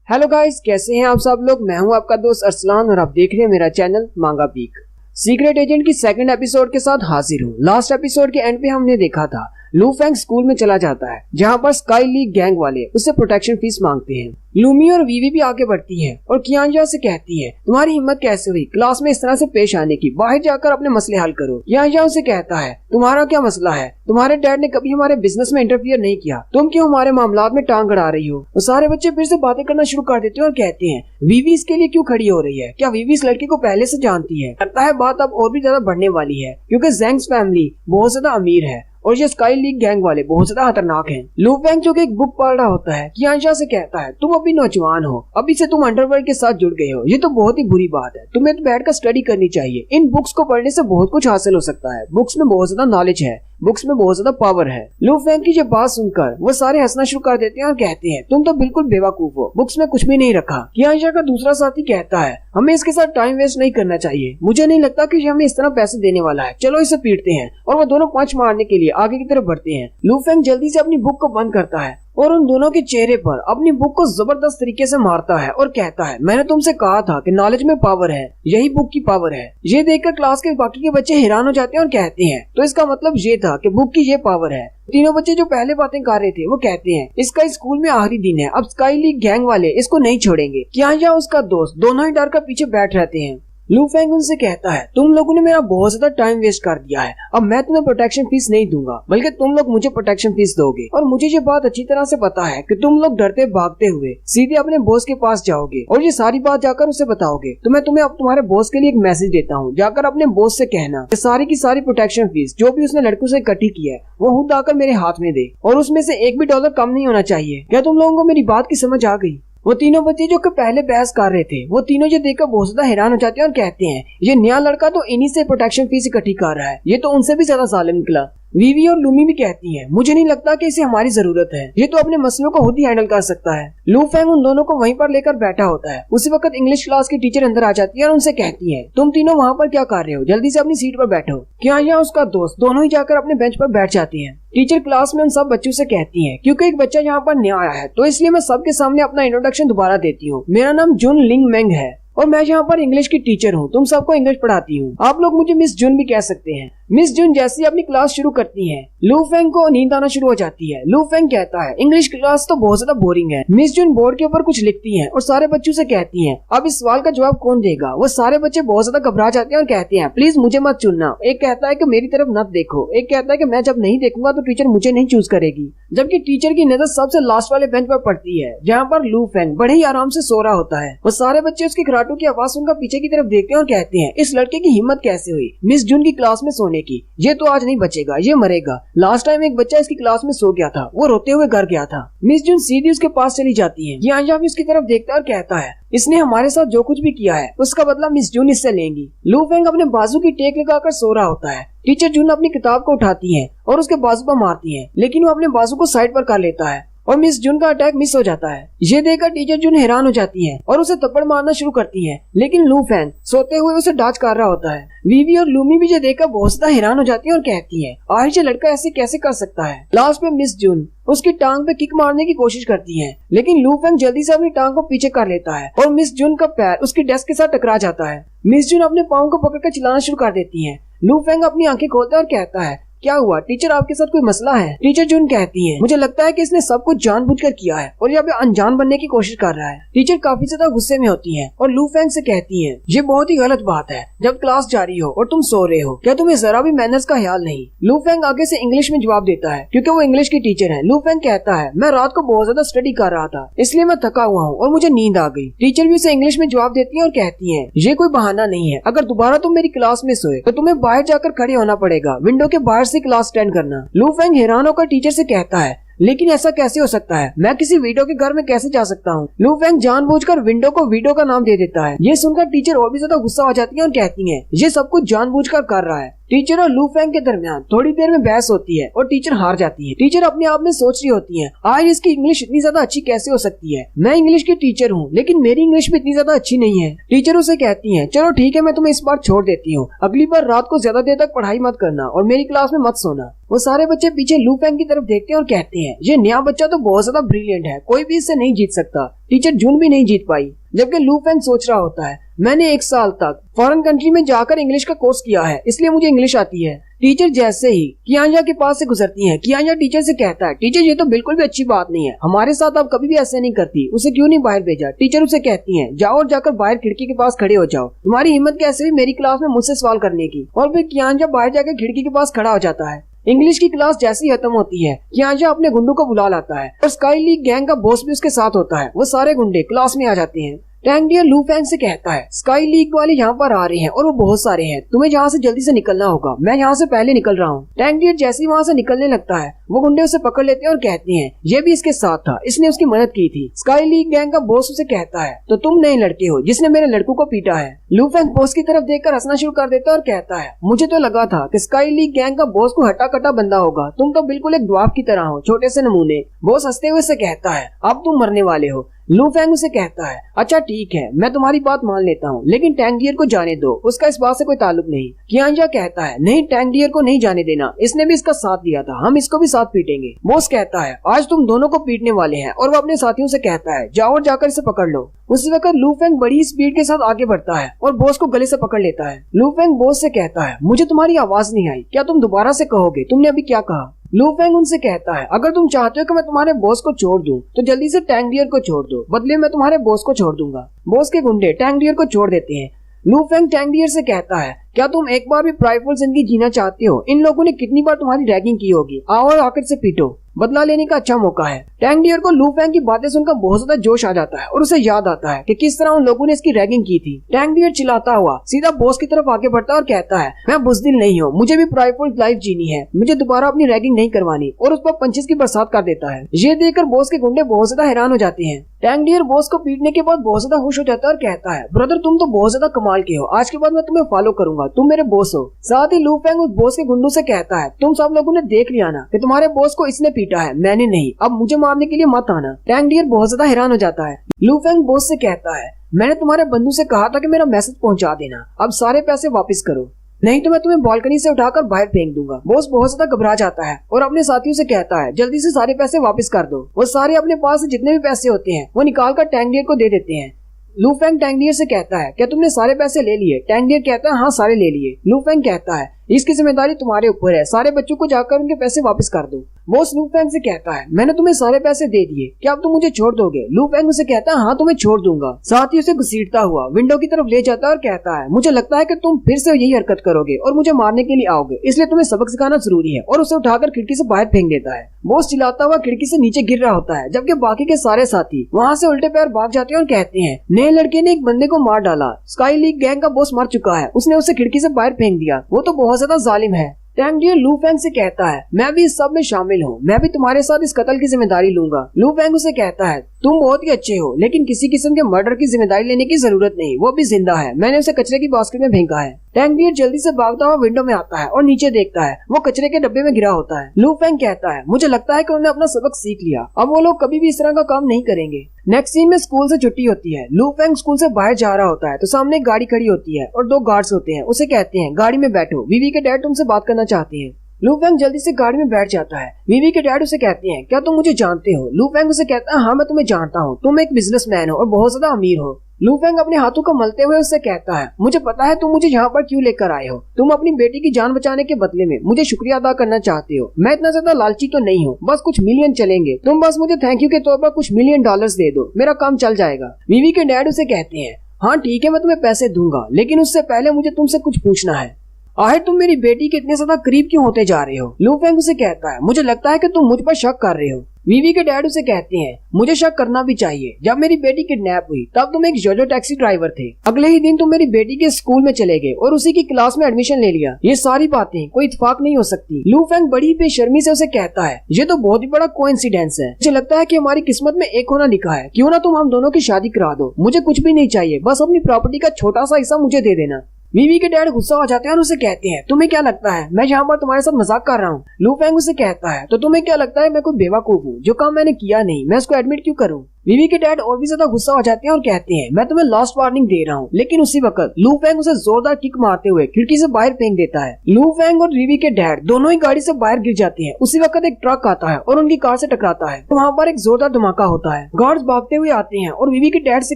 Hello guys, कैसे हैं आप सब लोग। मैं हूं आपका दोस्त अरसलान और आप देख रहे हैं मेरा चैनल मांगा पीक। सीक्रेट एजेंट की सेकंड एपिसोड के साथ हाजिर हूं। लास्ट एपिसोड के एंड पे हमने देखा था लू फेंग स्कूल में चला जाता है जहां पर स्काई लीग गैंग वाले उससे प्रोटेक्शन फीस मांगते हैं। लूमी और वीवी भी आगे बढ़ती हैं और कियांजा से कहती है तुम्हारी हिम्मत कैसे हुई क्लास में इस तरह से पेश आने की, बाहर जाकर अपने मसले हल करो। कियांजा उसे कहता है तुम्हारा क्या मसला है, तुम्हारे डैड ने कभी हमारे बिजनेस में इंटरफियर नहीं किया, तुम क्यों हमारे मामलात में टांग अड़ा रही हो। वो सारे बच्चे फिर से बातें करना शुरू कर देते हैं और कहते हैं वीवी इसके लिए क्यों खड़ी हो रही है, क्या वीवी इस लड़के को पहले से जानती है। लगता है बात अब और भी ज्यादा बढ़ने वाली है क्योंकि ज़ेंग्स फैमिली बहुत ज्यादा अमीर है और ये स्काई लीग गैंग वाले बहुत ज्यादा खतरनाक हैं। लू फेंग जो कि एक बुक पढ़ रहा होता है कियांजा से कहता है तुम अभी नौजवान हो, अभी से तुम अंडरवर्ल्ड के साथ जुड़ गए हो, ये तो बहुत ही बुरी बात है, तुम्हें तो बैठकर स्टडी करनी चाहिए। इन बुक्स को पढ़ने से बहुत कुछ हासिल हो सकता है, बुक्स में बहुत ज्यादा नॉलेज है, बुक्स में बहुत ज्यादा पावर है। लू फेंग की ये बात सुनकर वो सारे हंसना शुरू कर देते हैं और कहते हैं तुम तो बिल्कुल बेवकूफ हो, बुक्स में कुछ भी नहीं रखा। कियांजा का दूसरा साथी कहता है हमें इसके साथ टाइम वेस्ट नहीं करना चाहिए, मुझे नहीं लगता कि ये हमें इस तरह पैसे देने वाला है, चलो इसे पीटते हैं। और वो दोनों पंच मारने के लिए आगे की तरफ बढ़ते हैं। लू फेंग जल्दी से अपनी बुक को बंद करता है और उन दोनों के चेहरे पर अपनी बुक को जबरदस्त तरीके से मारता है और कहता है मैंने तुमसे कहा था कि नॉलेज में पावर है, यही बुक की पावर है। ये देखकर क्लास के बाकी के बच्चे हैरान हो जाते हैं और कहते हैं तो इसका मतलब ये था कि बुक की ये पावर है। तीनों बच्चे जो पहले बातें कर रहे थे वो कहते हैं इसका स्कूल में आखिरी दिन है, अब स्काई लीग गैंग वाले इसको नहीं छोड़ेंगे। कियांजा उसका दोस्त दोनों ही डर कर पीछे बैठ रहते हैं। लू फेंग उनसे कहता है तुम लोगों ने मेरा बहुत ज्यादा टाइम वेस्ट कर दिया है, अब मैं तुम्हें प्रोटेक्शन फीस नहीं दूंगा बल्कि तुम लोग मुझे प्रोटेक्शन फीस दोगे। और मुझे ये बात अच्छी तरह से पता है कि तुम लोग डरते भागते हुए सीधे अपने बॉस के पास जाओगे और ये सारी बात जाकर उसे बताओगे। तो मैं तुम्हें अब तुम्हारे बॉस के लिए एक मैसेज देता हूँ, जाकर अपने बॉस से कहना कि सारी की सारी प्रोटेक्शन फीस जो भी उसने लड़कों से इकट्ठी की है वो खुद आकर मेरे हाथ में दे और उसमें से एक भी डॉलर कम नहीं होना चाहिए। क्या तुम लोगों को मेरी बात की समझ आ गई। वो तीनों बच्चे जो कि पहले बहस कर रहे थे वो तीनों ये देखकर बहुत ज्यादा हैरान हो जाते हैं और कहते हैं ये नया लड़का तो इन्हीं से प्रोटेक्शन फीस इकट्ठी कर रहा है, ये तो उनसे भी ज्यादा जालिम निकला। वीवी और लूमी भी कहती हैं मुझे नहीं लगता कि इसे हमारी जरूरत है, ये तो अपने मसलों को खुद ही हैंडल कर सकता है। लू फेंग उन दोनों को वहीं पर लेकर बैठा होता है। उसी वक्त इंग्लिश क्लास की टीचर अंदर आ जाती है और उनसे कहती है तुम तीनों वहाँ पर क्या कर रहे हो, जल्दी से अपनी सीट पर बैठो। कियांजा उसका दोस्त दोनों ही जाकर अपने बेंच पर बैठ जाती हैं। टीचर क्लास में उन सब बच्चों से कहती है क्योंकि एक बच्चा यहाँ पर नया आया है तो इसलिए मैं सबके सामने अपना इंट्रोडक्शन दोबारा देती हूँ। मेरा नाम जुन लिंग मेंग है और मैं यहाँ पर इंग्लिश की टीचर हूँ, तुम सबको इंग्लिश पढ़ाती हूँ, आप लोग मुझे मिस जुन भी कह सकते हैं। मिस जुन जैसे ही अपनी क्लास शुरू करती है लू फेंग को नींद आना शुरू हो जाती है। लू फेंग कहता है इंग्लिश क्लास तो बहुत ज्यादा बोरिंग है। मिस जुन बोर्ड के ऊपर कुछ लिखती है और सारे बच्चों से कहती है अब इस सवाल का जवाब कौन देगा। वो सारे बच्चे बहुत ज्यादा घबरा जाते हैं और कहते हैं प्लीज मुझे मत चुनना। एक कहता है कि मेरी तरफ मत देखो, एक कहता है कि मैं जब नहीं देखूंगा तो टीचर मुझे नहीं चूज करेगी। जबकि टीचर की नजर सबसे लास्ट वाले बेंच पर पड़ती है जहाँ पर लू फेंग बड़े ही आराम से सो रहा होता है। वो सारे बच्चे उसकी खराटों की आवाज सुनकर पीछे की तरफ देखते हैं और कहते हैं इस लड़के की हिम्मत कैसे हुई मिस जुन की क्लास में सोने की, ये तो आज नहीं बचेगा, ये मरेगा। लास्ट टाइम एक बच्चा इसकी क्लास में सो गया था, वो रोते हुए घर गया था। मिस जुन सीधी उसके पास चली जाती है। कियांजा भी उसकी तरफ देखता है और कहता है इसने हमारे साथ जो कुछ भी किया है उसका बदला मिस जुन इससे लेंगी। लू फेंग अपने बाजू की टेक लगाकर सो रहा होता है। टीचर जुन अपनी किताब को उठाती है और उसके बाजू पर मारती है लेकिन वो अपने बाजू को साइड पर कर लेता है और मिस जुन का अटैक मिस हो जाता है। ये देखकर टीचर जुन हैरान हो जाती है और उसे थप्पड़ मारना शुरू करती है लेकिन लू फेंग सोते हुए उसे डॉज कर रहा होता है। वीवी और लूमी भी ये देखकर बहुत ज्यादा हैरान हो जाती है और कहती है आखिर ये लड़का ऐसे कैसे कर सकता है। लास्ट में मिस जुन उसकी टांग पे किक मारने की कोशिश करती है लेकिन लू फेंग जल्दी से अपनी टांग को पीछे कर लेता है और मिस जुन का पैर उसकी डेस्क के साथ टकरा जाता है। मिस जुन अपने पाँव को पकड़कर चिल्लाना शुरू कर देती है। लू फेंग अपनी आंखें खोलता है और कहता है क्या हुआ टीचर, आपके साथ कोई मसला है। टीचर जुन कहती है मुझे लगता है कि इसने सब कुछ जानबूझकर किया है और यहाँ पे अनजान बनने की कोशिश कर रहा है। टीचर काफी ज्यादा गुस्से में होती है और लू फेंग से कहती है ये बहुत ही गलत बात है, जब क्लास जारी हो और तुम सो रहे हो क्या तुम्हें जरा भी मैनर्स का ख्याल नहीं। लू फेंग आगे से इंग्लिश में जवाब देता है क्योंकि वो इंग्लिश की टीचर है। लू फेंग कहता है मैं रात को बहुत ज्यादा स्टडी कर रहा था इसलिए मैं थका हुआ हूँ और मुझे नींद आ गई। टीचर भी उसे इंग्लिश में जवाब देती है और कहती है ये कोई बहाना नहीं है, अगर दोबारा तुम मेरी क्लास में सोए तो तुम्हें बाहर जाकर खड़े होना पड़ेगा, विंडो के बाहर से क्लास अटेंड करना। लू फेंग हैरान होकर टीचर से कहता है लेकिन ऐसा कैसे हो सकता है, मैं किसी वीडियो के घर में कैसे जा सकता हूँ। लू फेंग जानबूझकर विंडो को वीडियो का नाम दे देता है। ये सुनकर टीचर और भी ज्यादा गुस्सा हो जाती है और कहती है ये सब कुछ जानबूझकर कर रहा है। टीचर और लू फेंग के दरमियान थोड़ी देर में बहस होती है और टीचर हार जाती है। टीचर अपने आप में सोच रही होती है, आज इसकी इंग्लिश इतनी ज्यादा अच्छी कैसे हो सकती है। मैं इंग्लिश की टीचर हूँ लेकिन मेरी इंग्लिश भी इतनी ज्यादा अच्छी नहीं है। टीचर उसे कहती है, चलो ठीक है, मैं तुम्हें इस बार छोड़ देती हूँ, अगली बार रात को ज्यादा देर तक पढ़ाई मत करना और मेरी क्लास में मत सोना। वो सारे बच्चे पीछे लू फेंग की तरफ देखते हैं और कहते हैं, ये नया बच्चा तो बहुत ज्यादा ब्रिलियंट है, कोई भी इससे नहीं जीत सकता। टीचर जून भी नहीं जीत पाई, जबकि लू फेंग सोच रहा होता है, मैंने 1 साल तक फॉरेन कंट्री में जाकर इंग्लिश का कोर्स किया है, इसलिए मुझे इंग्लिश आती है। टीचर जैसे ही कियांजा के पास से गुजरती हैं, कियांजा टीचर से कहता है, टीचर ये तो बिल्कुल भी अच्छी बात नहीं है, हमारे साथ आप कभी भी ऐसे नहीं करती, उसे क्यों नहीं बाहर भेजा। टीचर उसे कहती हैं, जाओ और जाकर बाहर खिड़की के पास खड़े हो जाओ, तुम्हारी हिम्मत कैसे हुई मेरी क्लास में मुझसे सवाल करने की। और फिर कियांजा बाहर जाकर खिड़की के पास खड़ा हो जाता है। इंग्लिश की क्लास जैसी खत्म होती है, कियांजा अपने गुंडों को बुला लाता है और स्काई लीग गैंग का बॉस भी उसके साथ होता है। वो सारे गुंडे क्लास में आ जाते हैं। टैंग डियर लू फेंग से कहता है, स्काई लीग वाले यहाँ पर आ रहे हैं और वो बहुत सारे हैं, तुम्हें यहाँ से जल्दी से निकलना होगा, मैं यहाँ से पहले निकल रहा हूँ। टैंग डियर जैसे ही वहाँ से निकलने लगता है, वो गुंडे उसे पकड़ लेते हैं और कहते हैं, ये भी इसके साथ था, इसने उसकी मदद की थी। स्काई लीग गैंग का बॉस उसे कहता है, तो तुम नए लड़के हो जिसने मेरे लड़कों को पीटा है। लू फेंग बॉस की तरफ देखकर हंसना शुरू कर देता है और कहता है, मुझे तो लगा था कि स्काई लीग गैंग का बॉस को हटा कटा बंदा होगा, तुम तो बिल्कुल एक ड्वार्फ की तरह हो, छोटे से नमूने। बॉस हंसते हुए से कहता है, अब तुम मरने वाले हो। लू फेंग उसे कहता है, अच्छा ठीक है, मैं तुम्हारी बात मान लेता हूँ, लेकिन टैंग डियर को जाने दो, उसका इस बात से कोई ताल्लुक नहीं। कियांजा कहता है, नहीं, टैंग डियर को नहीं जाने देना, इसने भी इसका साथ दिया था, हम इसको भी साथ पीटेंगे। बॉस कहता है, आज तुम दोनों को पीटने वाले हैं, और वो अपने साथियों से कहता है, जाओ और जाकर इसे पकड़ लो। उसी वक्त लू फेंग बड़ी स्पीड के साथ आगे बढ़ता है और बॉस को गले से पकड़ लेता है। लू फेंग बॉस से कहता है, मुझे तुम्हारी आवाज नहीं आई, क्या तुम दोबारा से कहोगे, तुमने अभी क्या कहा। लू फेंग उनसे कहता है, अगर तुम चाहते हो कि मैं तुम्हारे बॉस को छोड़ दूं, तो जल्दी से टैंग डियर को छोड़ दो, बदले में तुम्हारे बॉस को छोड़ दूंगा। बॉस के गुंडे टैंग डियर को छोड़ देते हैं। लू फेंग टैंग डियर से कहता है, क्या तुम एक बार भी प्राइडफुल जिंदगी जीना चाहते हो? इन लोगों ने कितनी बार तुम्हारी रैगिंग की होगी, आओ और आकर से पीटो, बदला लेने का अच्छा मौका है। टैंग डियर को लू फेंग की बातें सुनकर बहुत ज्यादा जोश आ जाता है और उसे याद आता है कि किस तरह उन लोगों ने इसकी रैगिंग की थी। टैंग डियर चिल्लाता हुआ सीधा बॉस की तरफ आगे बढ़ता है और कहता है, मैं बुज़दिल नहीं हूँ, मुझे भी प्राइडफुल लाइफ जीनी है, मुझे दोबारा अपनी रैगिंग नहीं करवानी, और उस पर पंचेस की बरसात कर देता है। ये देखकर बॉस के गुंडे बहुत ज्यादा हैरान हो जाते हैं। टैंग डियर बॉस को पीटने के बाद बहुत ज्यादा खुश हो जाता है और कहता है, ब्रदर तुम तो बहुत ज्यादा कमाल के हो, आज के बाद मैं तुम्हें फॉलो करूंगा, तुम मेरे बॉस हो। साथ ही लू फेंग उस बॉस के गुंडों से कहता है, तुम सब लोगों ने देख लिया ना कि तुम्हारे बॉस को इसने पीटा है, मैंने नहीं, अब मुझे मारने के लिए मत आना। टैंग डियर बहुत ज्यादा हैरान हो जाता है। लू फेंग बॉस से कहता है, मैंने तुम्हारे बंधु से कहा था कि मेरा मैसेज पहुंचा देना, अब सारे पैसे वापस करो, नहीं तो मैं तुम्हें बालकनी से उठाकर बाहर फेंक दूंगा। बॉस बहुत ज्यादा घबरा जाता है और अपने साथियों से कहता है, जल्दी से सारे पैसे वापस कर दो। वो सारे अपने पास जितने भी पैसे होते हैं वो निकाल कर टैंग डियर को दे देते हैं। लू फेंग टैंग डियर से कहता है, क्या तुमने सारे पैसे ले लिए? टैंग डियर कहता है, हाँ सारे ले लिए। लू फेंग कहता है, इसकी जिम्मेदारी तुम्हारे ऊपर है, सारे बच्चों को जाकर उनके पैसे वापस कर दो। बॉस लू फेंग से कहता है, मैंने तुम्हें सारे पैसे दे दिए, क्या अब तुम मुझे छोड़ दोगे? लू फेंग उसे कहता है, हाँ तुम्हें छोड़ दूंगा। साथ ही उसे घसीटता हुआ विंडो की तरफ ले जाता है और कहता है, मुझे लगता है कि तुम फिर से यही हरकत करोगे और मुझे मारने के लिए आओगे, इसलिए तुम्हें सबक सिखाना जरूरी है, और उसे उठाकर खिड़की से बाहर फेंक देता है। बॉस चिल्लाता हुआ खिड़की से नीचे गिर रहा होता है, जबकि बाकी के सारे साथी वहाँ से उल्टे पैर भाग जाते हैं और कहते हैं, नए लड़के ने एक बंदे को मार डाला, स्काई लीग गैंग का बॉस मर चुका है, उसने उसे खिड़की से बाहर फेंक दिया, वो तो बहुत ज्यादा जालिम है। टैंग डियर लू फेंग से कहता है, मैं भी इस सब में शामिल हूँ, मैं भी तुम्हारे साथ इस कत्ल की जिम्मेदारी लूंगा। लू फेंग उसे कहता है, तुम बहुत ही अच्छे हो, लेकिन किसी किस्म के मर्डर की जिम्मेदारी लेने की जरूरत नहीं, वो भी जिंदा है, मैंने उसे कचरे की बास्केट में फेंका है। टैंग डियर जल्दी से भागता हुआ विंडो में आता है और नीचे देखता है, वो कचरे के डब्बे में गिरा होता है। लू फेंग कहता है, मुझे लगता है कि उन्होंने अपना सबक सीख लिया, अब वो लोग कभी भी इस तरह का काम नहीं करेंगे। नेक्स्ट सीन में स्कूल से छुट्टी होती है। लू फेंग स्कूल से बाहर जा रहा होता है तो सामने एक गाड़ी खड़ी होती है और 2 गार्ड्स होते हैं। उसे कहते हैं, गाड़ी में बैठो, वीवी के डैड तुमसे बात करना चाहते हैं। लू फेंग जल्दी से गाड़ी में बैठ जाता है। वीवी के डैड उसे कहते हैं, क्या तुम मुझे जानते हो? लू फेंग उसे कहता है, हाँ मैं तुम्हें जानता हूँ, तुम एक बिजनेसमैन हो और बहुत ज्यादा अमीर हो। लू फेंग अपने हाथों को मलते हुए उससे कहता है, मुझे पता है तुम मुझे यहाँ पर क्यों लेकर आए हो, तुम अपनी बेटी की जान बचाने के बदले में मुझे शुक्रिया अदा करना चाहते हो। मैं इतना ज्यादा लालची तो नहीं हूँ, बस कुछ मिलियन चलेंगे, तुम बस मुझे थैंक यू के तौर पर कुछ $1 मिलियन दे दो, मेरा काम चल जाएगा। वीवी के डैड उसे कहते हैं, हाँ ठीक है मैं तुम्हें पैसे दूंगा, लेकिन उससे पहले मुझे तुमसे कुछ पूछना है, आखिर तुम मेरी बेटी के इतने ज्यादा करीब क्यों होते जा रहे हो? लू फेंग उसे कहता है, मुझे लगता है कि तुम मुझ पर शक कर रहे हो। वीवी के डैड उसे कहते हैं, मुझे शक करना भी चाहिए, जब मेरी बेटी किडनैप हुई तब तुम एक जोजो टैक्सी ड्राइवर थे, अगले ही दिन तुम मेरी बेटी के स्कूल में चले गए और उसी की क्लास में एडमिशन ले लिया, ये सारी बातें कोई इत्तेफाक नहीं हो सकती। लू फेंग बड़ी बेशर्मी से उसे कहता है, ये तो बहुत ही बड़ा कोइंसिडेंस है, मुझे लगता है कि हमारी किस्मत में एक होना लिखा है, क्यों ना तुम हम दोनों की शादी करा दो, मुझे कुछ भी नहीं चाहिए, बस अपनी प्रॉपर्टी का छोटा सा हिस्सा मुझे दे देना। वीवी के डैड गुस्सा हो जाते हैं और उसे कहते हैं तुम्हें क्या लगता है मैं यहाँ पर तुम्हारे साथ मजाक कर रहा हूँ। लू फेंग उसे कहता है तो तुम्हें क्या लगता है मैं कोई बेवकूफ हूँ, जो काम मैंने किया नहीं मैं उसको एडमिट क्यों करूँ। वीवी के डैड और भी ज्यादा गुस्सा हो जाते हैं और कहते हैं मैं तुम्हें लास्ट वार्निंग दे रहा हूँ। लेकिन उसी वक्त लू फेंग उसे जोरदार किक मारते हुए खिड़की से बाहर फेंक देता है। लू फेंग और वीवी के डैड दोनों ही गाड़ी से बाहर गिर जाते हैं। उसी वक्त एक ट्रक आता है और उनकी कार से टकराता है। तो वहाँ पर एक जोरदार धमाका होता है। गार्ड्स भागते हुए आते हैं और वीवी के डैड से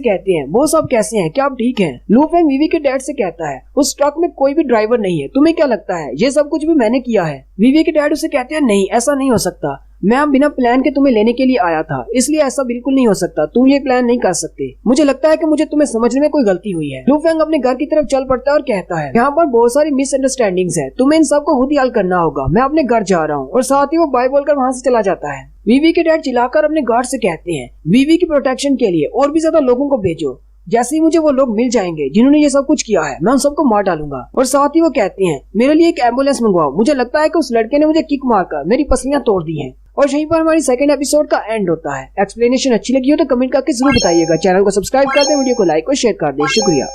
कहते हैं वो सब कैसे हैं, क्या आप ठीक हैं। लू फेंग वीवी के डैड से कहता है उस ट्रक में कोई भी ड्राइवर नहीं है, तुम्हें क्या लगता है ये सब कुछ भी मैंने किया है। वीवी के डैड उसे कहते हैं नहीं ऐसा नहीं हो सकता, मैं अब बिना प्लान के तुम्हें लेने के लिए आया था, इसलिए ऐसा बिल्कुल नहीं हो सकता, तुम ये प्लान नहीं कर सकते। मुझे लगता है कि मुझे तुम्हें समझने में कोई गलती हुई है। लू फेंग अपने घर की तरफ चल पड़ता है और कहता है यहाँ पर बहुत सारी मिसअंडरस्टैंडिंग्स है, तुम्हें इन सब को खुद ही हल करना होगा, मैं अपने घर जा रहा हूँ। और साथ ही वो बाय बोलकर वहाँ से चला जाता है। वीवी के डैड चिल्लाकर अपने गार्ड से कहते हैं वीवी की प्रोटेक्शन के लिए और भी ज्यादा लोगों को भेजो, जैसे ही मुझे वो लोग मिल जाएंगे जिन्होंने ये सब कुछ किया है मैं उन सबको मार डालूंगा। और साथ ही वो कहते हैं मेरे लिए एक एम्बुलेंस मंगवाओ, मुझे लगता है कि उस लड़के ने मुझे किक मारकर मेरी पसलियां तोड़ दी हैं। और यहीं पर हमारी सेकंड एपिसोड का एंड होता है। एक्सप्लेनेशन अच्छी लगी हो तो कमेंट करके जरूर बताइएगा। चैनल को सब्सक्राइब कर दें, वीडियो को लाइक और शेयर कर दें। शुक्रिया।